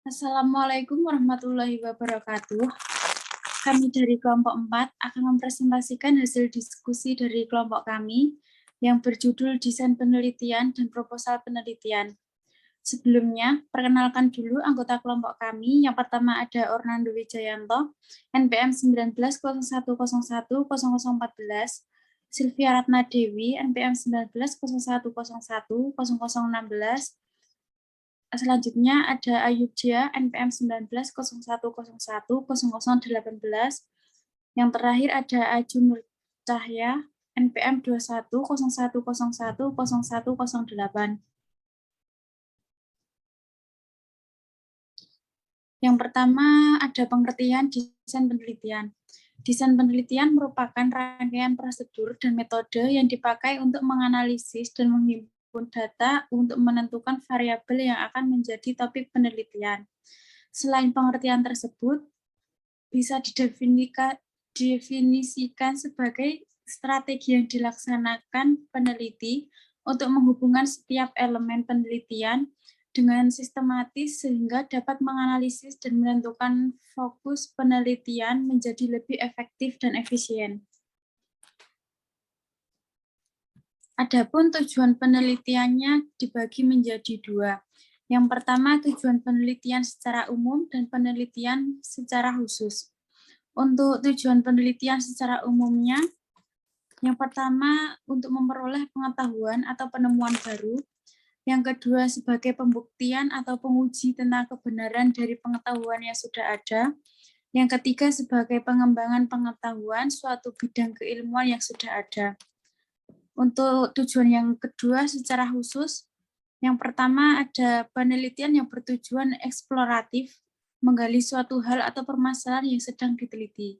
Assalamualaikum warahmatullahi wabarakatuh. Kami dari kelompok 4 akan mempresentasikan hasil diskusi dari kelompok kami yang berjudul Desain Penelitian dan Proposal Penelitian. Sebelumnya, perkenalkan dulu anggota kelompok kami. Yang pertama ada Orlando Wijayanto, NPM 19.01.01.0014, Sylvia Ratna Dewi, NPM 19.01.01.0016, selanjutnya ada Ayubja, NPM 19.01.01.0018. Yang terakhir ada Aju Nur Cahya, NPM 21.01.01.0108. Yang pertama ada pengertian desain penelitian. Desain penelitian merupakan rangkaian prosedur dan metode yang dipakai untuk menganalisis dan menghimpun data untuk menentukan variabel yang akan menjadi topik penelitian. Selain pengertian tersebut, bisa didefinisikan sebagai strategi yang dilaksanakan peneliti untuk menghubungkan setiap elemen penelitian dengan sistematis sehingga dapat menganalisis dan menentukan fokus penelitian menjadi lebih efektif dan efisien. Adapun tujuan penelitiannya dibagi menjadi dua. Yang pertama, tujuan penelitian secara umum dan penelitian secara khusus. Untuk tujuan penelitian secara umumnya, yang pertama untuk memperoleh pengetahuan atau penemuan baru. Yang kedua sebagai pembuktian atau penguji tentang kebenaran dari pengetahuan yang sudah ada. Yang ketiga sebagai pengembangan pengetahuan suatu bidang keilmuan yang sudah ada. Untuk tujuan yang kedua secara khusus, yang pertama ada penelitian yang bertujuan eksploratif, menggali suatu hal atau permasalahan yang sedang diteliti.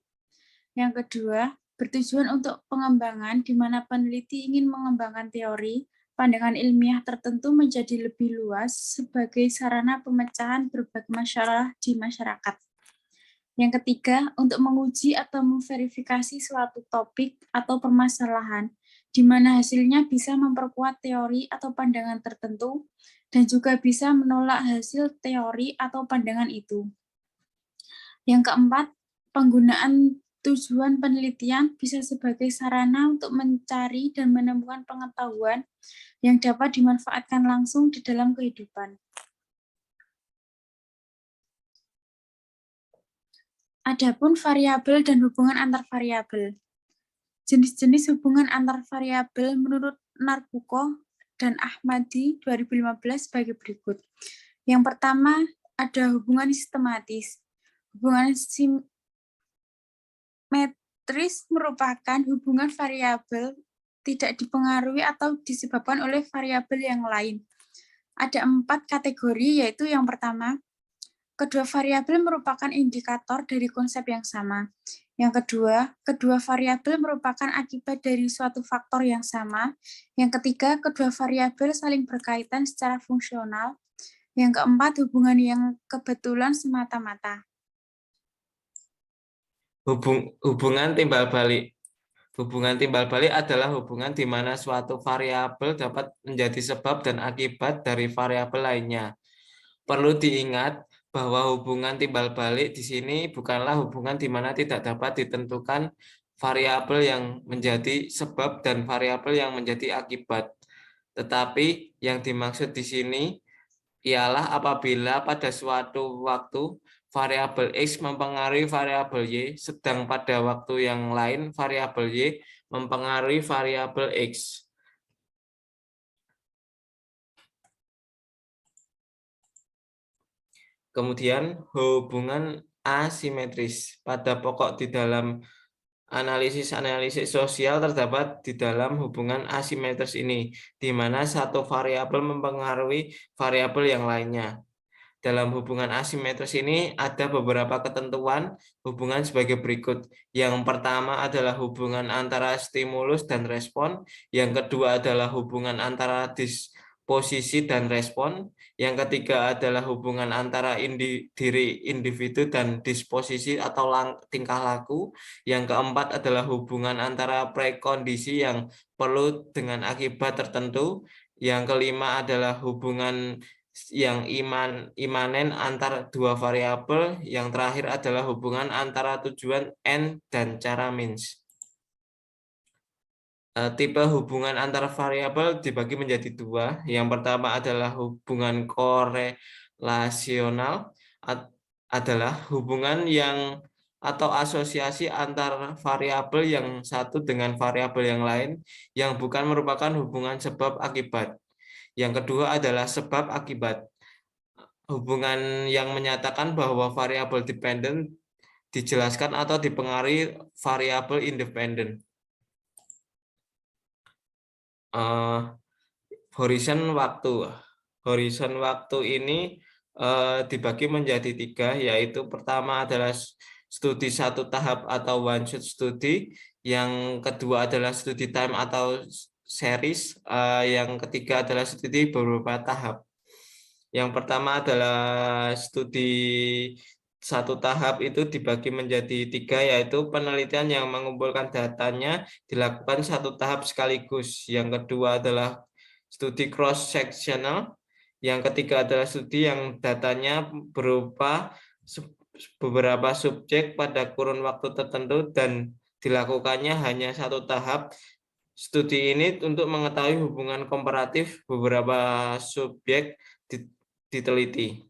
Yang kedua, bertujuan untuk pengembangan di mana peneliti ingin mengembangkan teori, pandangan ilmiah tertentu menjadi lebih luas sebagai sarana pemecahan berbagai masalah di masyarakat. Yang ketiga, untuk menguji atau memverifikasi suatu topik atau permasalahan, di mana hasilnya bisa memperkuat teori atau pandangan tertentu, dan juga bisa menolak hasil teori atau pandangan itu. Yang keempat, penggunaan tujuan penelitian bisa sebagai sarana untuk mencari dan menemukan pengetahuan yang dapat dimanfaatkan langsung di dalam kehidupan. Adapun variabel dan hubungan antar variabel. Jenis-jenis hubungan antar variabel menurut Narbuko dan Ahmadi 2015 sebagai berikut. Yang pertama ada hubungan sistematis. Hubungan simetris merupakan hubungan variabel tidak dipengaruhi atau disebabkan oleh variabel yang lain. Ada 4 kategori, yaitu yang pertama, kedua variabel merupakan indikator dari konsep yang sama. Yang kedua, kedua variabel merupakan akibat dari suatu faktor yang sama. Yang ketiga, kedua variabel saling berkaitan secara fungsional. Yang keempat, hubungan yang kebetulan semata-mata. Hubungan timbal balik. Hubungan timbal balik adalah hubungan di mana suatu variabel dapat menjadi sebab dan akibat dari variabel lainnya. Perlu diingat bahwa hubungan timbal balik di sini bukanlah hubungan di mana tidak dapat ditentukan variabel yang menjadi sebab dan variabel yang menjadi akibat. Tetapi yang dimaksud di sini ialah apabila pada suatu waktu variabel X mempengaruhi variabel Y, sedang pada waktu yang lain variabel Y mempengaruhi variabel X. Kemudian hubungan asimetris. Pada pokok di dalam analisis sosial terdapat di dalam hubungan asimetris ini, di mana satu variabel mempengaruhi variabel yang lainnya. Dalam hubungan asimetris ini ada beberapa ketentuan hubungan sebagai berikut. Yang pertama adalah hubungan antara stimulus dan respon. Yang kedua adalah hubungan antara disposisi dan respon. Yang ketiga adalah hubungan antara diri individu dan disposisi atau tingkah laku. Yang keempat adalah hubungan antara prekondisi yang perlu dengan akibat tertentu. Yang kelima adalah hubungan yang imanen antar dua variabel. Yang terakhir adalah hubungan antara tujuan N dan cara means. Tipe hubungan antar variabel dibagi menjadi dua. Yang pertama adalah hubungan korelasional, adalah hubungan yang atau asosiasi antar variabel yang satu dengan variabel yang lain yang bukan merupakan hubungan sebab akibat. Yang kedua adalah sebab akibat. Hubungan yang menyatakan bahwa variabel dependen dijelaskan atau dipengaruhi variabel independen. Horizon waktu. Horizon waktu ini dibagi menjadi tiga, yaitu pertama adalah studi satu tahap atau one shot study, yang kedua adalah studi time atau series, yang ketiga adalah studi beberapa tahap. Yang pertama adalah studi satu tahap itu dibagi menjadi tiga, yaitu penelitian yang mengumpulkan datanya dilakukan satu tahap sekaligus. Yang kedua adalah studi cross-sectional. Yang ketiga adalah studi yang datanya berupa beberapa subjek pada kurun waktu tertentu dan dilakukannya hanya satu tahap. Studi ini untuk mengetahui hubungan komparatif beberapa subjek diteliti.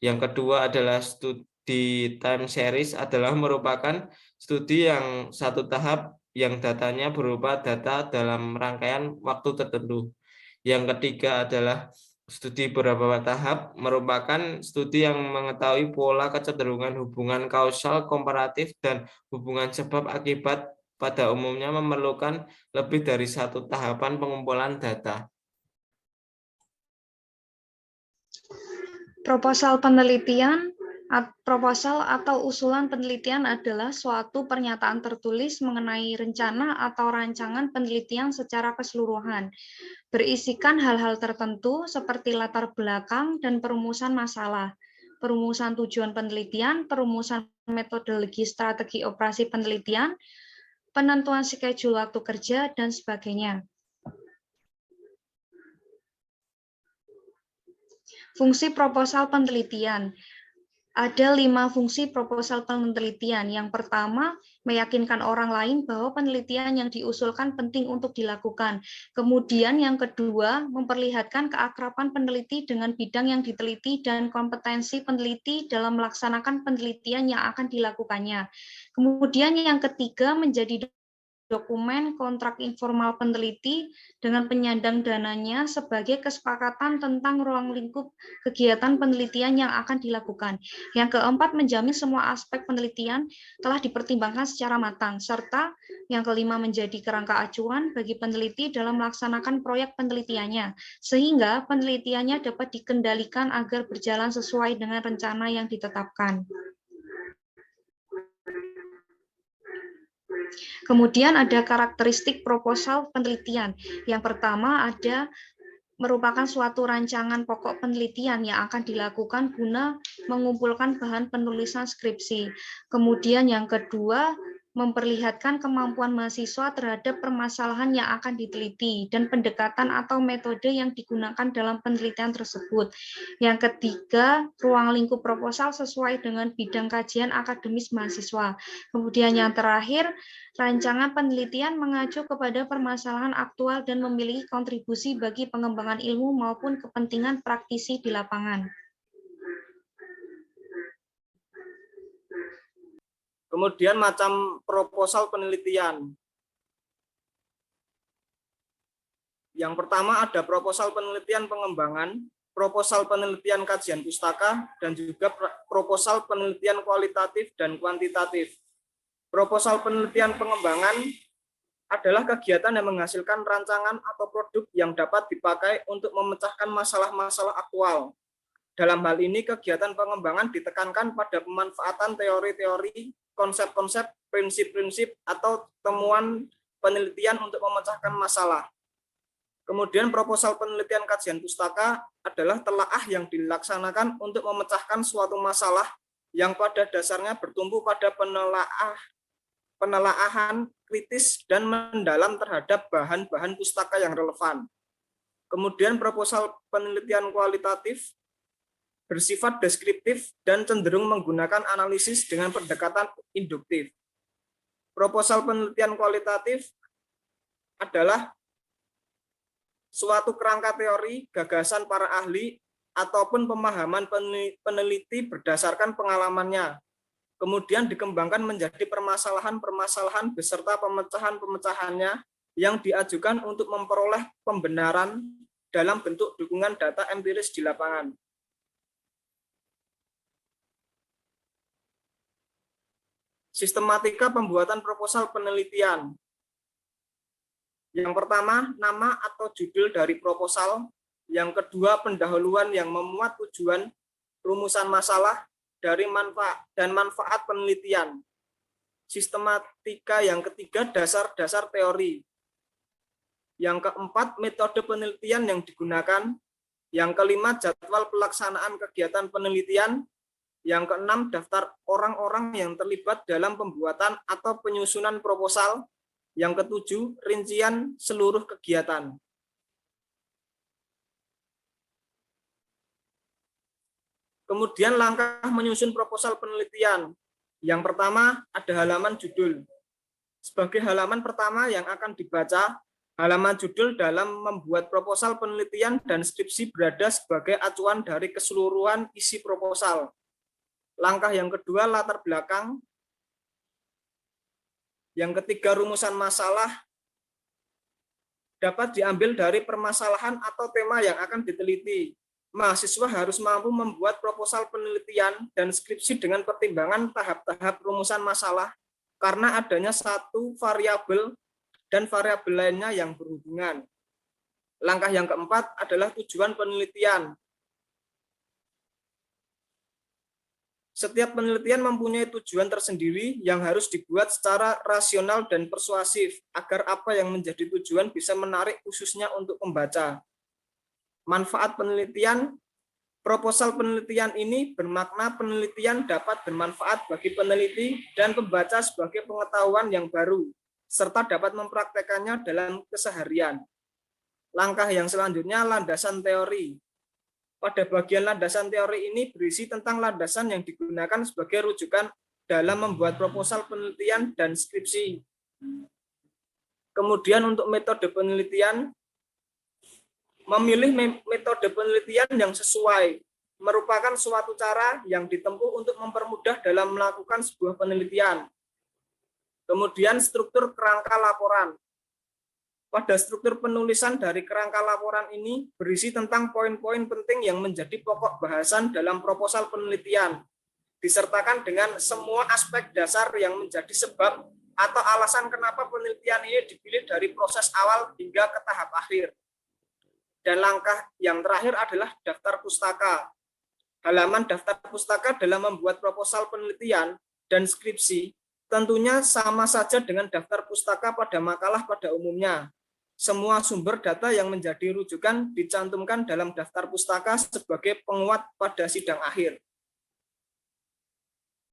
Yang kedua adalah studi time series, adalah merupakan studi yang satu tahap yang datanya berupa data dalam rangkaian waktu tertentu. Yang ketiga adalah studi beberapa tahap, merupakan studi yang mengetahui pola kecenderungan hubungan kausal komparatif dan hubungan sebab akibat, pada umumnya memerlukan lebih dari satu tahapan pengumpulan data. Proposal atau usulan penelitian adalah suatu pernyataan tertulis mengenai rencana atau rancangan penelitian secara keseluruhan, berisikan hal-hal tertentu seperti latar belakang dan perumusan masalah, perumusan tujuan penelitian, perumusan metodologi strategi operasi penelitian, penentuan schedule waktu kerja, dan sebagainya. Fungsi proposal penelitian. Ada 5 fungsi proposal penelitian. Yang pertama, meyakinkan orang lain bahwa penelitian yang diusulkan penting untuk dilakukan. Kemudian yang kedua, memperlihatkan keakraban peneliti dengan bidang yang diteliti dan kompetensi peneliti dalam melaksanakan penelitian yang akan dilakukannya. Kemudian yang ketiga, menjadi dokumen kontrak informal peneliti dengan penyandang dananya sebagai kesepakatan tentang ruang lingkup kegiatan penelitian yang akan dilakukan. Yang keempat, menjamin semua aspek penelitian telah dipertimbangkan secara matang, serta yang kelima, menjadi kerangka acuan bagi peneliti dalam melaksanakan proyek penelitiannya, sehingga penelitiannya dapat dikendalikan agar berjalan sesuai dengan rencana yang ditetapkan. Kemudian ada karakteristik proposal penelitian. Yang pertama ada merupakan suatu rancangan pokok penelitian yang akan dilakukan guna mengumpulkan bahan penulisan skripsi. Kemudian yang kedua, memperlihatkan kemampuan mahasiswa terhadap permasalahan yang akan diteliti dan pendekatan atau metode yang digunakan dalam penelitian tersebut. Yang ketiga, ruang lingkup proposal sesuai dengan bidang kajian akademis mahasiswa. Kemudian yang terakhir, rancangan penelitian mengacu kepada permasalahan aktual dan memiliki kontribusi bagi pengembangan ilmu maupun kepentingan praktisi di lapangan. Kemudian macam proposal penelitian. Yang pertama ada proposal penelitian pengembangan, proposal penelitian kajian pustaka, dan juga proposal penelitian kualitatif dan kuantitatif. Proposal penelitian pengembangan adalah kegiatan yang menghasilkan rancangan atau produk yang dapat dipakai untuk memecahkan masalah-masalah aktual. Dalam hal ini, kegiatan pengembangan ditekankan pada pemanfaatan teori-teori, konsep-konsep, prinsip-prinsip, atau temuan penelitian untuk memecahkan masalah. Kemudian proposal penelitian kajian pustaka adalah telaah yang dilaksanakan untuk memecahkan suatu masalah yang pada dasarnya bertumpu pada penelaahan kritis dan mendalam terhadap bahan-bahan pustaka yang relevan. Kemudian proposal penelitian kualitatif bersifat deskriptif dan cenderung menggunakan analisis dengan pendekatan induktif. Proposal penelitian kualitatif adalah suatu kerangka teori, gagasan para ahli, ataupun pemahaman peneliti berdasarkan pengalamannya, kemudian dikembangkan menjadi permasalahan-permasalahan beserta pemecahan-pemecahannya yang diajukan untuk memperoleh pembenaran dalam bentuk dukungan data empiris di lapangan. Sistematika pembuatan proposal penelitian. Yang pertama, nama atau judul dari proposal. Yang kedua, pendahuluan yang memuat tujuan, rumusan masalah, dari manfaat penelitian. Sistematika yang ketiga, dasar-dasar teori. Yang keempat, metode penelitian yang digunakan. Yang kelima, jadwal pelaksanaan kegiatan penelitian. Yang keenam, daftar orang-orang yang terlibat dalam pembuatan atau penyusunan proposal. Yang ketujuh, rincian seluruh kegiatan. Kemudian langkah menyusun proposal penelitian. Yang pertama, ada halaman judul. Sebagai halaman pertama yang akan dibaca, halaman judul dalam membuat proposal penelitian dan skripsi berada sebagai acuan dari keseluruhan isi proposal. Langkah yang kedua, latar belakang. Yang ketiga, rumusan masalah dapat diambil dari permasalahan atau tema yang akan diteliti. Mahasiswa harus mampu membuat proposal penelitian dan skripsi dengan pertimbangan tahap-tahap rumusan masalah karena adanya satu variabel dan variabel lainnya yang berhubungan. Langkah yang keempat adalah tujuan penelitian. Setiap penelitian mempunyai tujuan tersendiri yang harus dibuat secara rasional dan persuasif agar apa yang menjadi tujuan bisa menarik khususnya untuk pembaca. Manfaat penelitian, proposal penelitian ini bermakna penelitian dapat bermanfaat bagi peneliti dan pembaca sebagai pengetahuan yang baru, serta dapat mempraktekannya dalam keseharian. Langkah yang selanjutnya, landasan teori. Pada bagian landasan teori ini berisi tentang landasan yang digunakan sebagai rujukan dalam membuat proposal penelitian dan skripsi. Kemudian untuk metode penelitian, memilih metode penelitian yang sesuai merupakan suatu cara yang ditempuh untuk mempermudah dalam melakukan sebuah penelitian. Kemudian struktur kerangka laporan. Pada struktur penulisan dari kerangka laporan ini berisi tentang poin-poin penting yang menjadi pokok bahasan dalam proposal penelitian, disertakan dengan semua aspek dasar yang menjadi sebab atau alasan kenapa penelitian ini dipilih dari proses awal hingga ke tahap akhir. Dan langkah yang terakhir adalah daftar pustaka. Halaman daftar pustaka dalam membuat proposal penelitian dan skripsi tentunya sama saja dengan daftar pustaka pada makalah pada umumnya. Semua sumber data yang menjadi rujukan dicantumkan dalam daftar pustaka sebagai penguat pada sidang akhir.